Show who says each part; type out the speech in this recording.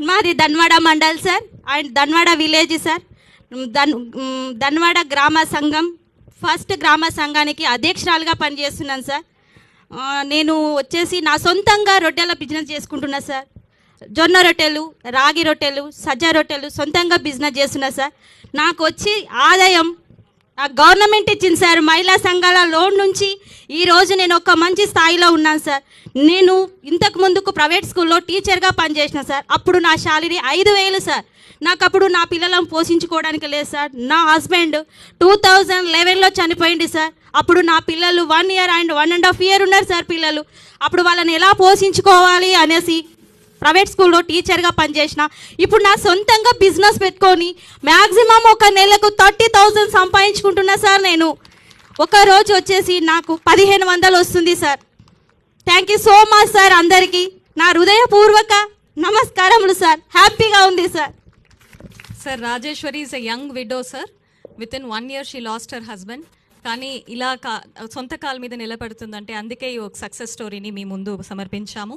Speaker 1: మాది Dhanwada mandal sir and Dhanwada village sir. Dhanwada గ్రామ సంఘం ఫస్ట్ గ్రామ సంఘానికి అధ్యక్షురాలుగా పనిచేస్తున్నాను సార్. నేను వచ్చేసి నా సొంతంగా రొట్టెల బిజినెస్ చేసుకుంటున్నా సార్. జొన్న రొట్టెలు, రాగి రొట్టెలు, సజ్జ రొట్టెలు సొంతంగా బిజినెస్ చేస్తున్నా సార్. నాకు వచ్చి ఆదాయం గవర్నమెంట్ ఇచ్చింది సార్. మహిళా సంఘాల లోన్ నుంచి ఈరోజు నేను ఒక మంచి స్థాయిలో ఉన్నాను సార్. నేను ఇంతకు ముందుకు ప్రైవేట్ స్కూల్లో టీచర్గా పనిచేసిన సార్. అప్పుడు నా శాలరీ 5,000 సార్. నాకు అప్పుడు నా పిల్లలను పోషించుకోవడానికి లేదు సార్. నా హస్బెండ్ 2011లో చనిపోయింది సార్. అప్పుడు నా పిల్లలు 1 ఇయర్ అండ్ 1.5 ఇయర్ ఉన్నారు సార్ పిల్లలు. అప్పుడు వాళ్ళని ఎలా పోషించుకోవాలి అనేసి ప్రైవేట్ స్కూల్లో టీచర్గా పనిచేసిన. ఇప్పుడు నా సొంతంగా బిజినెస్ పెట్టుకొని మ్యాక్సిమం ఒక నెలకు 30,000 సంపాదించుకుంటున్నా సార్. నేను ఒక రోజు వచ్చేసి నాకు 1,500 వస్తుంది sir. Thank you so much sir. అందరికీ నా హృదయపూర్వక నమస్కారములు సార్. హ్యాపీగా ఉంది sir.
Speaker 2: Sir, Rajeshwari is a young widow sir. With in 1 year she lost her husband. కానీ ఇలా సొంత కాళ్ళ మీద నిలబడుతుందంటే అందుకే ఈ ఒక సక్సెస్ స్టోరీని మీ ముందు సమర్పించాము.